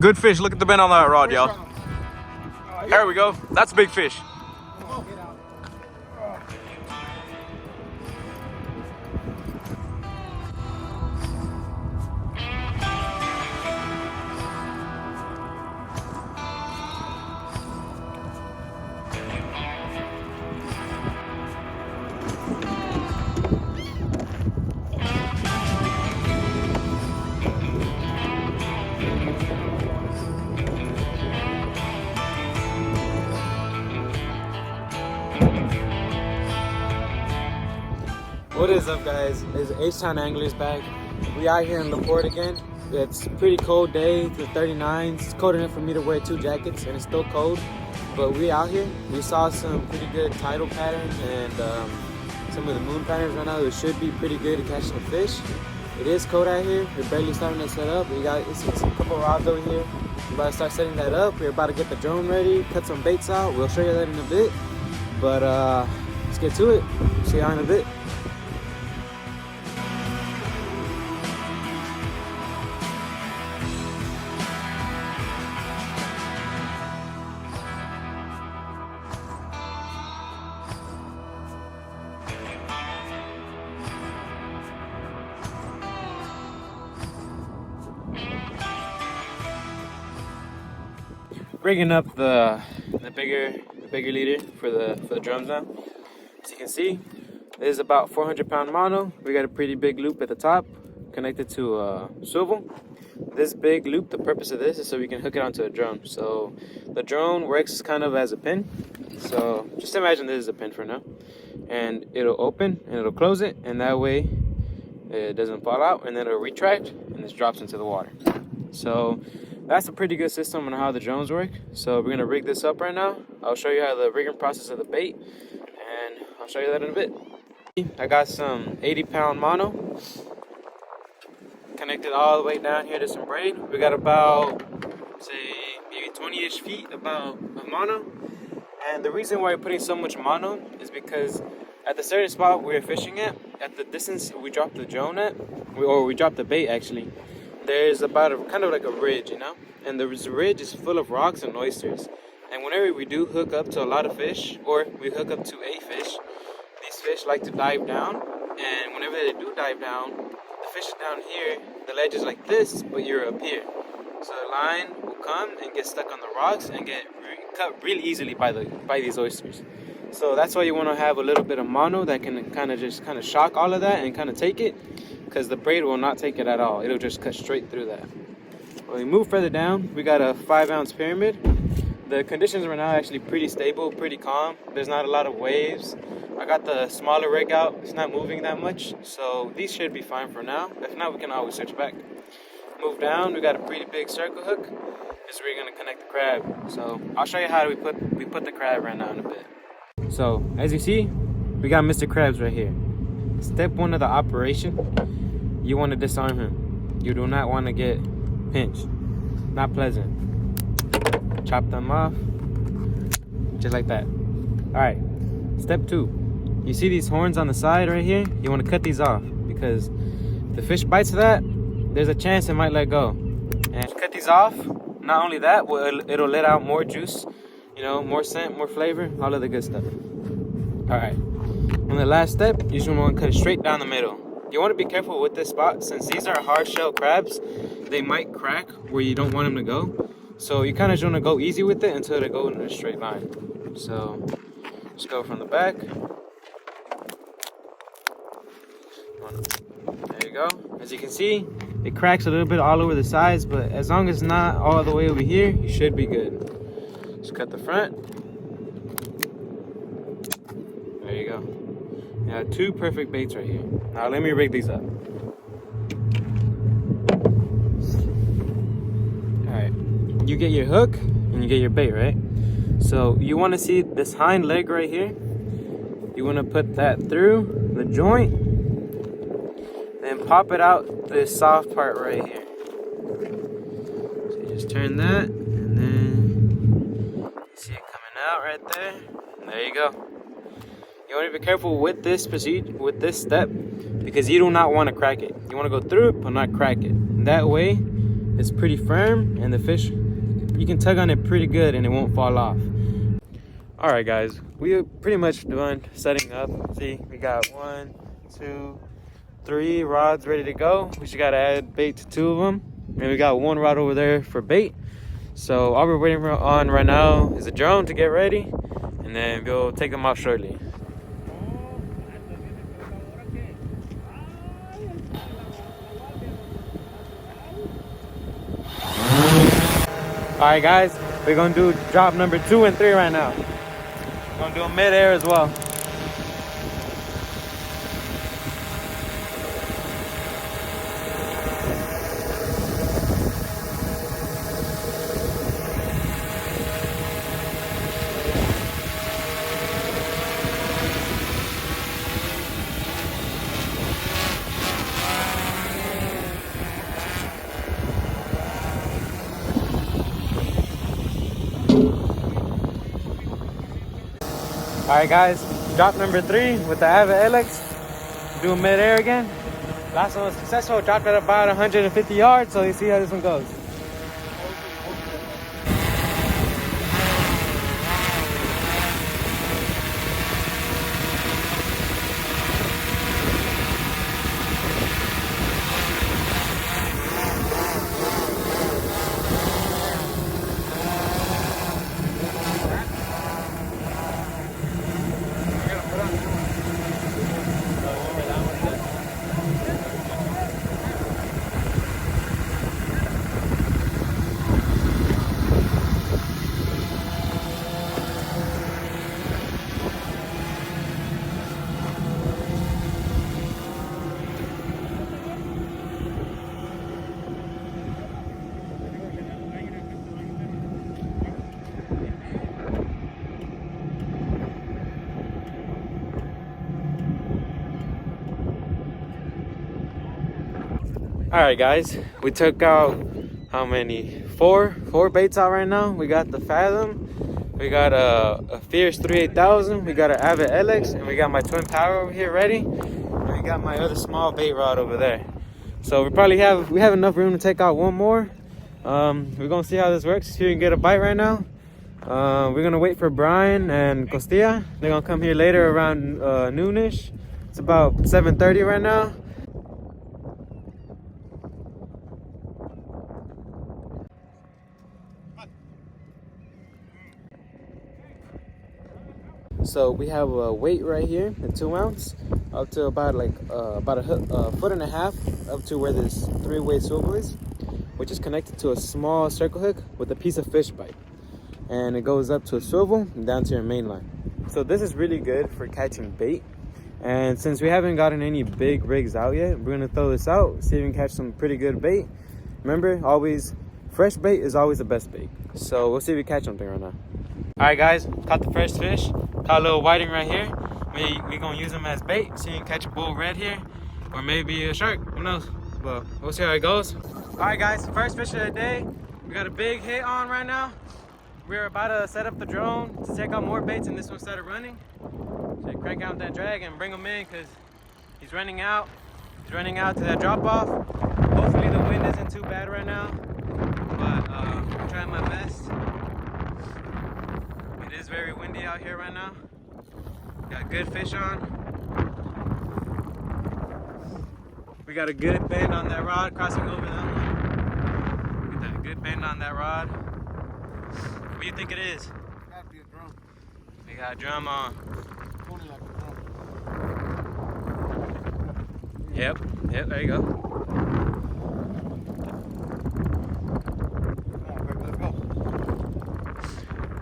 Good fish. Look at the bend on that rod, y'all. There we go. That's a big fish. What is up, guys? It's H-Town Anglers back. We out here in LaPorte again. It's a pretty cold day, it's 39. It's cold enough for me to wear 2 jackets and it's still cold. But we out here. We saw some pretty good tidal patterns and some of the moon patterns right now. It should be pretty good at catching the fish. It is cold out here. We're barely starting to set up. We got a couple rods over here. We're about to start setting that up. We're about to get the drone ready, cut some baits out. We'll show you that in a bit. But let's get to it. See you in a bit. Rigging up the bigger leader for the drums now. As you can see, this is about 400-pound mono. We got a pretty big loop at the top connected to a swivel. This big loop, the purpose of this is so we can hook it onto a drone. So the drone works kind of as a pin. So just imagine this is a pin for now, and it'll open and it'll close it, and that way it doesn't fall out, and then it'll retract and this drops into the water. So that's a pretty good system on how the drones work. So we're gonna rig this up right now. I'll show you how the rigging process of the bait, and I'll show you that in a bit. I got some 80-pound mono connected all the way down here to some braid. We got about, say, maybe 20-ish feet about of mono. And the reason why we're putting so much mono is because at the certain spot we're fishing at the distance we dropped the drone at, or we dropped the bait actually, there's about a kind of like a ridge, you know, and the ridge is full of rocks and oysters. And whenever we do hook up to a lot of fish, or we hook up to a fish, these fish like to dive down, and whenever they do dive down, the fish is down here, the ledge is like this, but you're up here. So the line will come and get stuck on the rocks and get cut really easily by these oysters. So that's why you want to have a little bit of mono that can kind of shock all of that and kind of take it, because the braid will not take it at all. It'll just cut straight through that. When we move further down, we got a 5-ounce pyramid. The conditions right now are actually pretty stable, pretty calm. There's not a lot of waves. I got the smaller rig out. It's not moving that much, so these should be fine for now. If not, we can always switch back. Move down, we got a pretty big circle hook. This is where you're gonna connect the crab. So I'll show you how we put the crab right now in a bit. So as you see, we got Mr. Krabs right here. Step 1 of the operation, you want to disarm him. You do not want to get pinched. Not pleasant. Chop them off, just like that. Alright, step 2. You see these horns on the side right here? You want to cut these off, because if the fish bites that, there's a chance it might let go. And cut these off, not only that, it'll let out more juice, you know, more scent, more flavor, all of the good stuff. Alright. And the last step, you just want to cut it straight down the middle. You want to be careful with this spot, since these are hard shell crabs, they might crack where you don't want them to go. So you kind of just want to go easy with it until they go in a straight line. So just go from the back. There you go. As you can see, it cracks a little bit all over the sides, but as long as it's not all the way over here, you should be good. Just cut the front. There you go. You have 2 perfect baits right here. Now let me rig these up. Alright, you get your hook and you get your bait, right? So you want to see this hind leg right here. You want to put that through the joint, then pop it out this soft part right here. So you just turn that, and then you see it coming out right there. And there you go. You want to be careful with this procedure, with this step, because you do not want to crack it. You want to go through it, but not crack it. That way, is pretty firm, and the fish, you can tug on it pretty good and it won't fall off. All right, guys, we are pretty much done setting up. See, we got 1, 2, 3 rods ready to go. We just gotta add bait to 2 of them, and we got 1 rod over there for bait. So all we're waiting on right now is a drone to get ready, and then we'll take them out shortly. All right, guys, we're gonna do drop number 2 and 3 right now. We're gonna do them mid-air as well. All right, guys, drop number 3 with the Ava LX. Do mid-air again. Last one was successful. Dropped at about 150 yards, so you see how this one goes. All right, guys, we took out how many? Four baits out right now. We got the Fathom, we got a Fierce 38000, we got an Avid LX, and we got my Twin Power over here ready, and we got my other small bait rod over there. So we have enough room to take out 1 more. We're gonna see how this works. See if we can get a bite right now. We're gonna wait for Brian and Costilla. They're gonna come here later around noonish. It's about 7:30 right now. So we have a weight right here, a 2 ounce, up to about a foot and a half, up to where this 3-way swivel is, which is connected to a small circle hook with a piece of fish bite, and it goes up to a swivel and down to your main line. So this is really good for catching bait, and since we haven't gotten any big rigs out yet, we're gonna throw this out, see if we can catch some pretty good bait. Remember, always fresh bait is always the best bait. So we'll see if we catch something right now. All right, guys, caught the first fish. Caught a little whiting right here. We gonna use them as bait. See if you can catch a bull red here, or maybe a shark. Who knows? But we'll see how it goes. All right, guys, first fish of the day. We got a big hit on right now. We're about to set up the drone to take out more baits, and this one started running. So crank out that drag and bring him in, because he's running out. He's running out to that drop off. Hopefully the wind isn't too bad right now, but I'm trying my best. It is very windy out here right now. Got good fish on. We got a good bend on that rod, crossing over that one. Get that good bend on that rod. What do you think it is? Gotta be a drum. We got a drum on. Only like a drum. Yep, there you go. Come on, baby, let's go.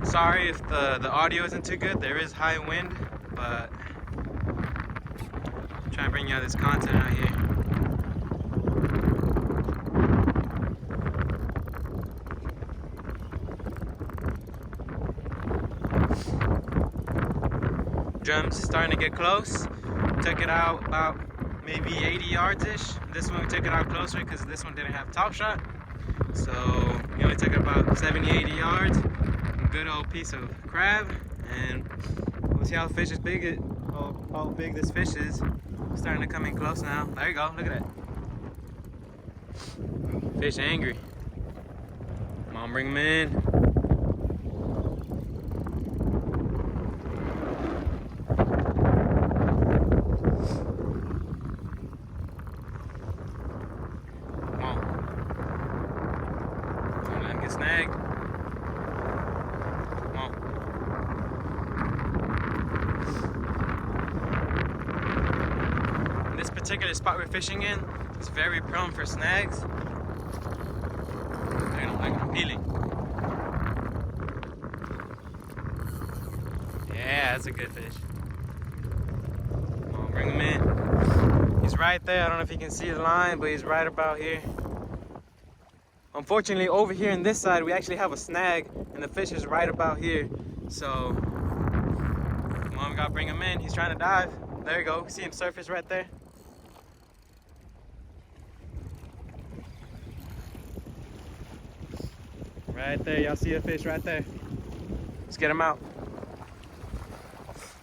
Sorry if the audio isn't too good. There is high wind, but I'm trying to bring you out this content out here. Drum's starting to get close. Took it out about maybe 80 yards-ish. This one we took it out closer because this one didn't have top shot. So we only took it about 70, 80 yards. A good old piece of crab, and we'll see how fish is big. How big this fish is. Starting to come in close now. There you go. Look at that. Fish angry. on, bring him in. Come on. Don't let him get snagged. Come on. This particular spot we're fishing in is very prone for snags. I can feel it. Yeah, that's a good fish. Come on, bring him in. He's right there. I don't know if you can see the line, but he's right about here. Unfortunately, over here on this side, we actually have a snag, and the fish is right about here. So, come on, we gotta bring him in. He's trying to dive. There you go. See him surface right there? Right there, y'all see the fish right there. Let's get him out.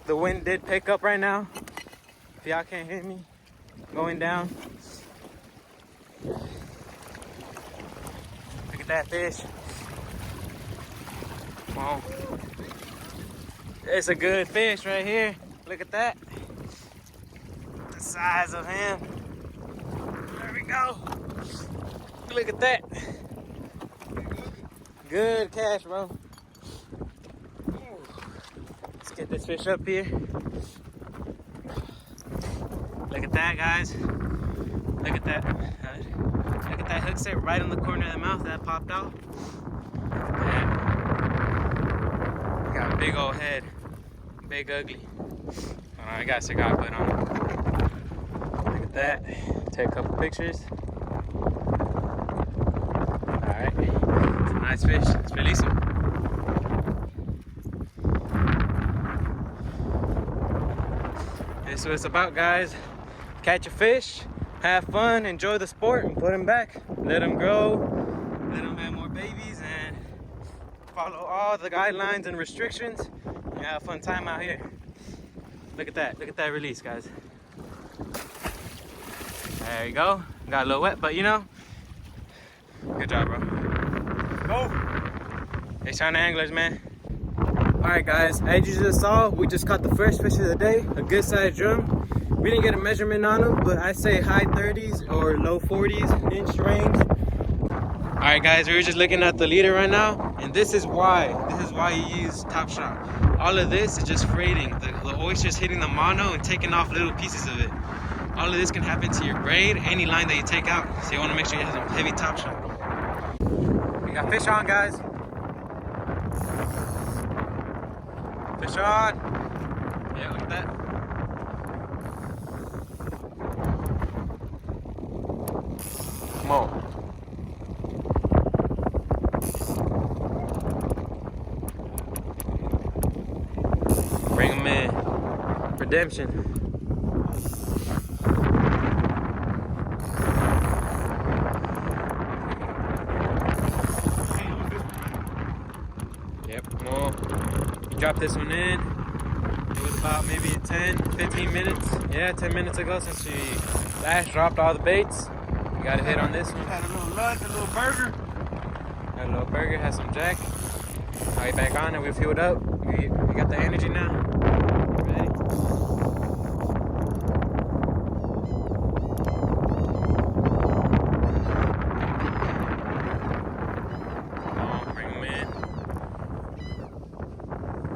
The wind did pick up right now. If y'all can't hear me, going down. Look at that fish. Come on. It's a good fish right here. Look at that. The size of him. There we go. Look at that. Good catch, bro. Let's get this fish up here. Look at that, guys. Look at that. Look at that hook set right on the corner of the mouth that popped out. Yeah. Got a big old head. Big ugly. I got a cigar put on it. Look at that. Take a couple pictures. Alright. It's a nice fish. Let's release him. This is what it's about, guys. Catch a fish, have fun, enjoy the sport, and put him back. Let him grow, let him have more babies, and follow all the guidelines and restrictions, and have a fun time out here. Look at that release, guys. There you go. Got a little wet, but you know, good job, bro. Go! Hey, China anglers, man. Alright guys, as you just saw, we just caught the first fish of the day, a good sized drum. We didn't get a measurement on him, but I say high 30s or low 40s inch range. Alright guys, we were just looking at the leader right now, and this is why you use Top Shot. All of this is just freighting. The oyster's hitting the mono and taking off little pieces of it. All of this can happen to your braid, any line that you take out. So you want to make sure you have some heavy Top Shot. We got fish on, guys. Fish on. Yeah, look at that. Come on. Bring them in. Redemption. Yep, come on. Drop this one in. It was about maybe 10, 15 minutes. Yeah, 10 minutes ago since we last dropped all the baits. We got a hit on this one. Had a little lunch, a little burger. Got a little burger, had some jack. Right back on it, we filled up. We got the energy now. Ready? Come on, bring him in.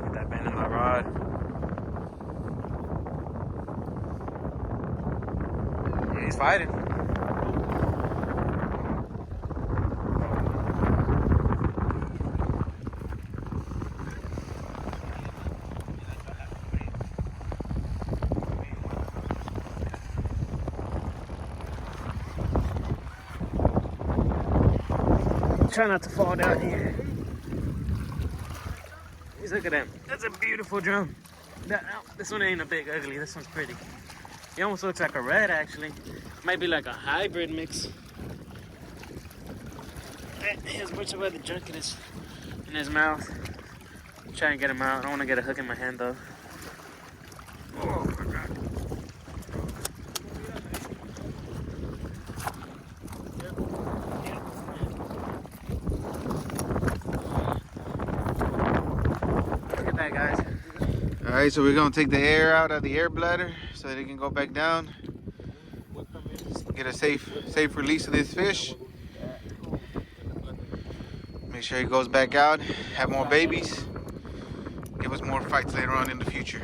Get that bend in my rod. Yeah, he's fighting. Try not to fall down here. Just look at that. That's a beautiful drum. This one ain't a big ugly. This one's pretty. He almost looks like a red, actually. Might be like a hybrid mix. He has a bunch of other junk in his mouth. Try and get him out. I don't want to get a hook in my hand though. Oh my God. Alright, so we're gonna take the air out of the air bladder so that it can go back down. Get a safe release of this fish. Make sure he goes back out, have more babies, give us more fights later on in the future.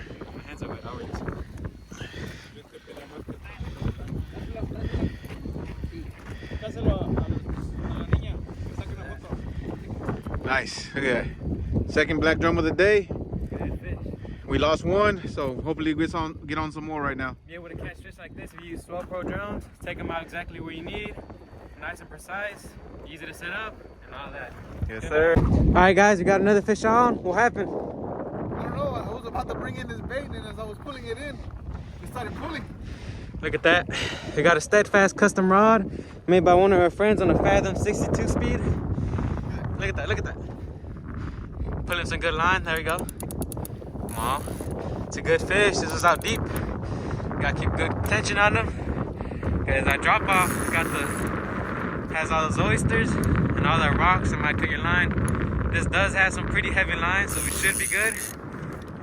Nice. Look at that. Second black drum of the day. We lost one, so hopefully we get on some more right now. Be able to catch fish like this if you use Swell Pro drones. Take them out exactly where you need, nice and precise, easy to set up, and all that. Yes, sir. All right, guys, we got another fish on. What happened? I don't know. I was about to bring in this bait, and as I was pulling it in, it started pulling. Look at that. We got a Steadfast custom rod made by one of our friends on a Fathom 62 speed. Look at that, look at that. Pulling some good line, there we go. Come on. It's a good fish. This is out deep. Gotta keep good tension on them. Because that drop off has all those oysters and all that rocks and might cut your line. This does have some pretty heavy lines, so we should be good.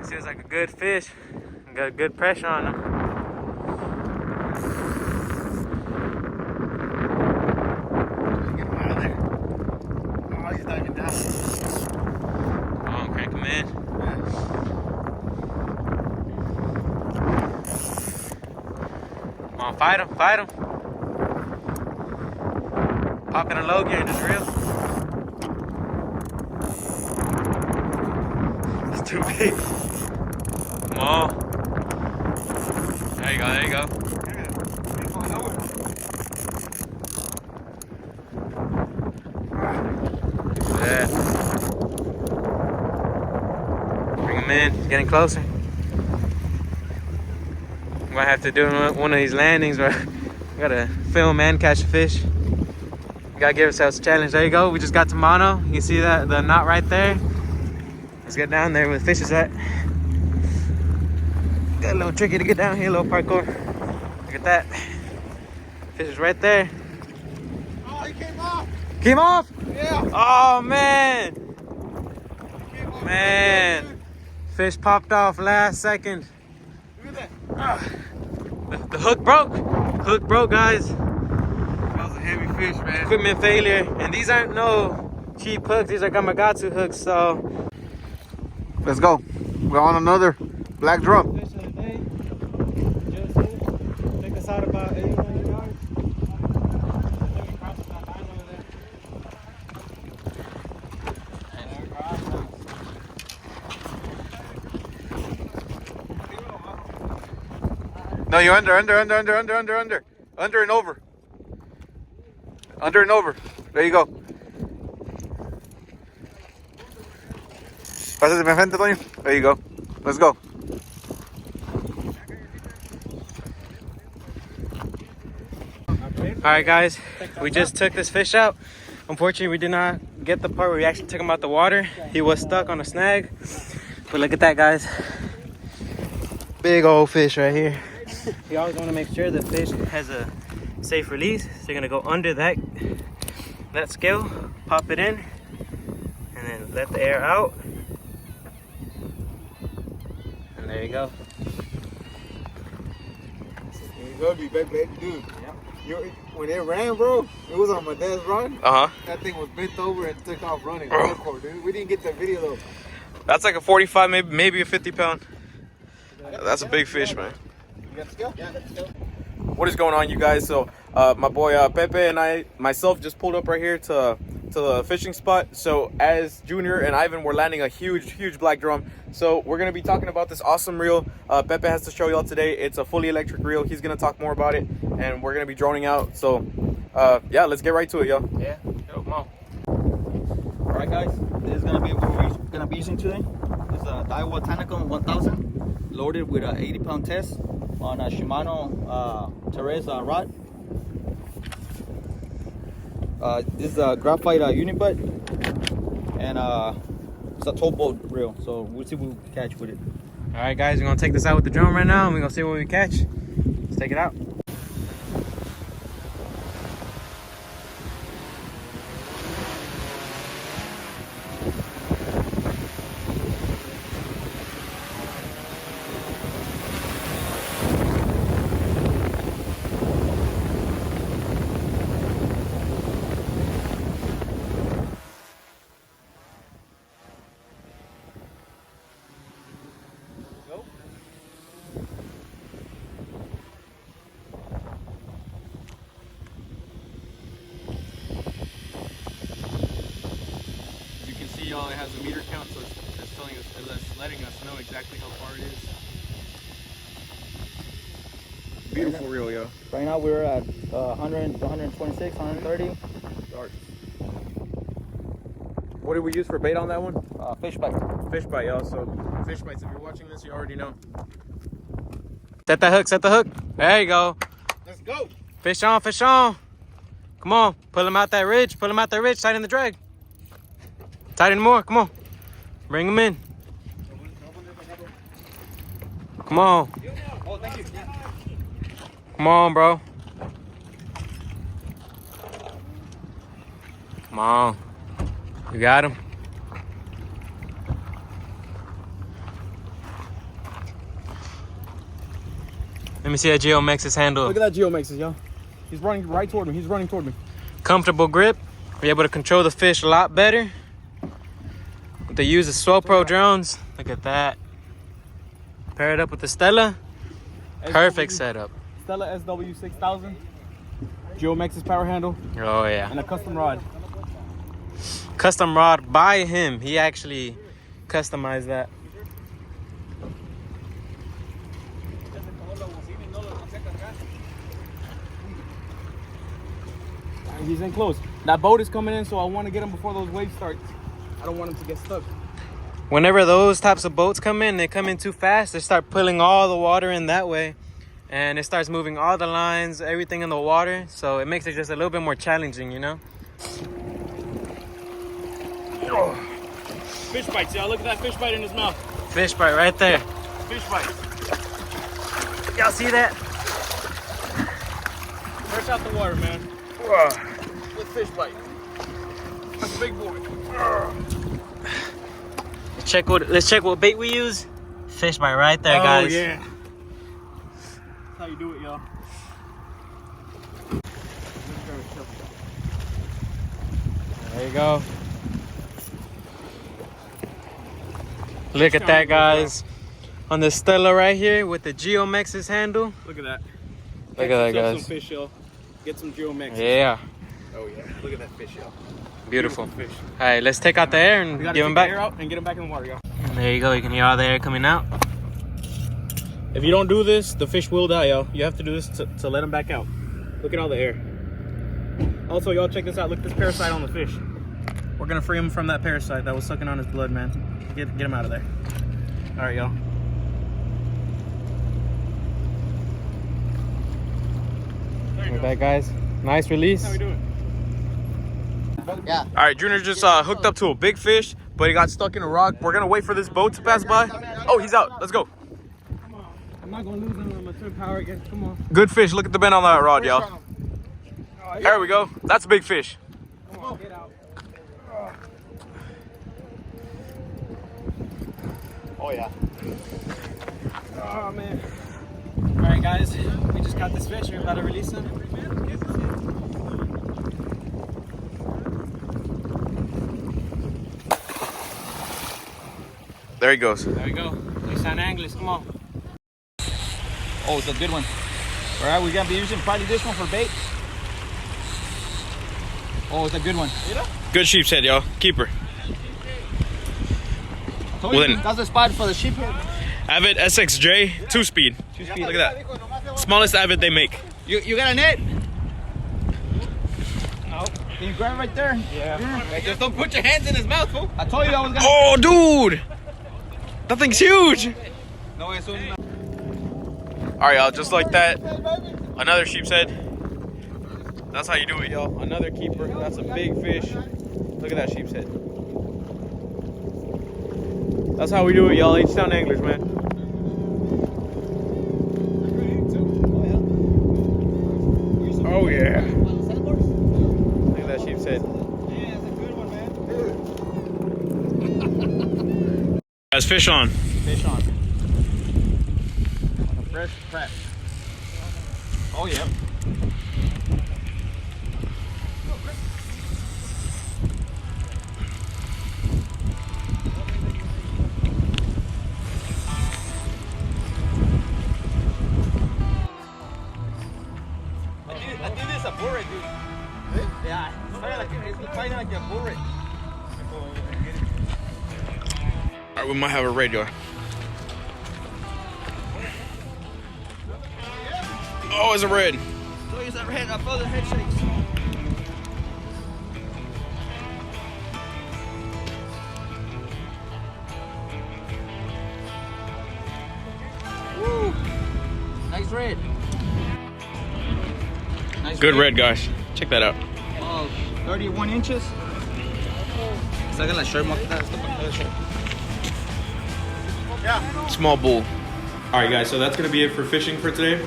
It seems like a good fish. Got good pressure on them. Get him out of there. Oh, he's diving down. Come on, crank him in. Come on, fight him, fight him. Popping a low gear in this reel. It's too big. Come on. There you go, there you go. Yeah. Bring him in, getting closer. I'm gonna have to do one of these landings where we gotta film and catch a fish. We gotta give ourselves a challenge. There you go. We just got to mono. You can see that the knot right there. Let's get down there where the fish is at. Got a little tricky to get down here, a little parkour. Look at that. Fish is right there. Oh, he came off. Came off? Yeah. Oh man. Came off. Man. Fish popped off last second. Look at that. The hook broke. Hook broke, guys. That was a heavy fish, man. Equipment failure. And these aren't no cheap hooks. These are Gamakatsu hooks, so. Let's go. We're on another black drum. Fish of the day. Just hit. Take us out about 800 yards. No, you're under and over. Under and over. There you go. Pásate de frente, Toño. There you go. Let's go. Alright guys, we just took this fish out. Unfortunately, we did not get the part where we actually took him out the water. He was stuck on a snag. But look at that, guys. Big old fish right here. You always want to make sure the fish has a safe release. So you're gonna go under that scale, pop it in, and then let the air out. And there you go. There you go, be back, dude. When it ran, bro, it was on my dad's rod. That thing was bent over and took off running. Hardcore, dude. We didn't get that video though. That's like a 45, maybe a 50 pound. That's a big fish, man. You got the scale? Yeah, got the scale. What is going on, you guys? So my boy Pepe and myself just pulled up right here to the fishing spot. So as Junior and Ivan were landing a huge black drum, so we're gonna be talking about this awesome reel Pepe has to show y'all today. It's a fully electric reel. He's gonna talk more about it, and we're gonna be droning out. So yeah, let's get right to it, y'all. Yeah, come on. Alright guys, this is gonna be what we're gonna be using today. It's a Daiwa Tanacon 1000 loaded with an 80-pound test on a Shimano Teresa rod. This is a graphite unibut, and it's a towboat reel, so we'll see what we can catch with it. Alright guys, we're gonna take this out with the drone right now and we're gonna see what we catch. Let's take it out. see, y'all, it has a meter count, so it's telling us, it's letting us know exactly how far it is. Beautiful reel, yo. Right now we're at 100, 126, 130 yards. What did we use for bait on that one? Fish bite. Fish bite, y'all. So fish bites, if you're watching this, you already know. Set that hook, set the hook. There you go. Let's go. Fish on, fish on. Come on, pull him out that ridge, pull him out that ridge, tighten the drag. Tighten more, come on. Bring him in. Come on. Oh, thank you. Come on, bro. Come on. You got him. Let me see that Geomex's handle. Look at that Geomex's, y'all. He's running right toward me. He's running toward me. Comfortable grip. Be able to control the fish a lot better. They use the Swell Pro drones. Look at that. Pair it up with the Stella. Perfect setup. Stella SW6000. Geomex's power handle. Oh yeah. And a custom rod. Custom rod by him. He actually customized that. He's in close. That boat is coming in, so I want to get him before those waves start. I don't want him to get stuck. Whenever those types of boats come in, they come in too fast. They start pulling all the water in that way. And it starts moving all the lines, everything in the water. So it makes it just a little bit more challenging, you know? Fish bites, y'all. Look at that fish bite in his mouth. Fish bite right there. Fish bite. Y'all see that? Fresh out the water, man. With fish bite. That's a big boy. Let's check what bait we use. Fish bite right there, guys. Oh, yeah. That's how you do it, y'all. There you go. Look at that, guys. On the Stella right here with the Geomex's handle. Look at that. Look at that, guys. Some fish, y'all. Get some Geomex. Yeah. Oh, yeah. Look at that fish, y'all. Beautiful. Fish. All right, let's take out the air and We gotta give take him the back. air out and get him back in the water, y'all. And there you go. You can hear all the air coming out. If you don't do this, the fish will die, y'all. You have to do this to let them back out. Look at all the air. Also, y'all, check this out. Look at this parasite on the fish. We're gonna free him from that parasite that was sucking on his blood, man. Get him out of there. All right, y'all. Look at that, guys. Nice release. How we doing? Yeah. All right, Junior just hooked up to a big fish, but he got stuck in a rock. We're gonna wait for this boat to pass by. Oh, he's out. Let's go. Come on. I'm not gonna lose him. I'm gonna turn power again. Come on. Good fish. Look at the bend on that rod, y'all. There we go. That's a big fish. Come on, get out. Oh, yeah. Oh, man. All right, guys. We just got this fish. We're about to release him. There he goes. There we go. Nissan Anglers, come on. Oh, it's a good one. All right, we're going to be using probably this one for bait. Oh, it's a good one. Good sheep's head, y'all. Keeper. Told Well, you, then- that's the spot for the sheep head. Avid SXJ 2-speed. Look at that. Smallest Avid they make. You got a net? No. Can you grab it right there? Yeah. Just don't put your hands in his mouth, fool. I told you I was gonna. Oh, dude. That thing's huge. No, it's only. All right, y'all. Just like that. Another sheep's head. That's how you do it, y'all. Another keeper. That's a big fish. Look at that sheep's head. That's how we do it, y'all. H-Town Anglers, man. Oh, yeah. Look at that sheep's head. Yeah, it's a good one, man. Has fish on. Fish on. A fresh crap. Oh, yeah. I think this is a bull red, dude. Yeah, it's fighting like a bull red. Alright, we might have a radio. Oh, it's a red. So he's a red. I felt the head shakes. Woo! Nice red. Nice Good red, guys. Check that out. 31 inches. Saca la shirt, Small bull. Alright guys, so that's going to be it for fishing for today.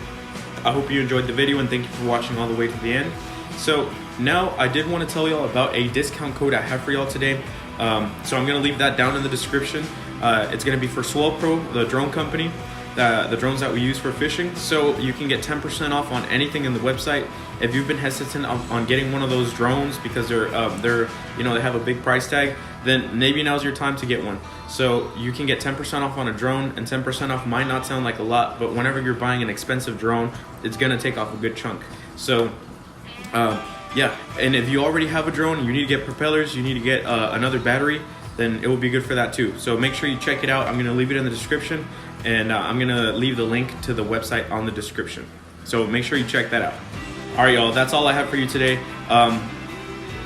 I hope you enjoyed the video and thank you for watching all the way to the end. So now I did want to tell y'all about a discount code I have for y'all today. So I'm going to leave that down in the description. It's going to be for Swell Pro, the drone company. The drones that we use for fishing, so you can get 10% off on anything in the website. If you've been hesitant on getting one of those drones because they're you know, they have a big price tag, then maybe now's your time to get one. So you can get 10% off on a drone, and 10% off might not sound like a lot, but whenever you're buying an expensive drone, it's gonna take off a good chunk. So yeah, and if you already have a drone and you need to get propellers, you need to get another battery, then it will be good for that too. So make sure you check it out. I'm gonna leave it in the description, and I'm gonna leave the link to the website on the description. So make sure you check that out. All right, y'all, that's all I have for you today.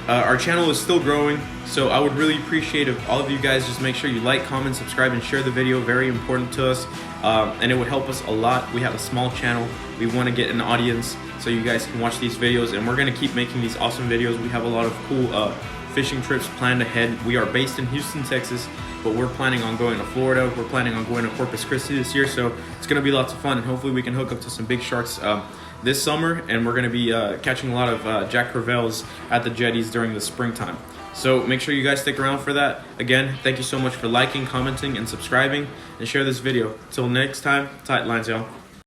Our channel is still growing, so I would really appreciate if all of you guys just make sure you like, comment, subscribe, and share the video. Very important to us, and it would help us a lot. We have a small channel. We want to get an audience so you guys can watch these videos, and we're gonna keep making these awesome videos. We have a lot of cool fishing trips planned ahead. We are based in Houston, Texas, but we're planning on going to Florida. We're planning on going to Corpus Christi this year, so it's gonna be lots of fun, and hopefully we can hook up to some big sharks this summer, and we're gonna be catching a lot of Jack Crevalles at the jetties during the springtime. So make sure you guys stick around for that. Again, thank you so much for liking, commenting, and subscribing, and share this video. Till next time, tight lines, y'all.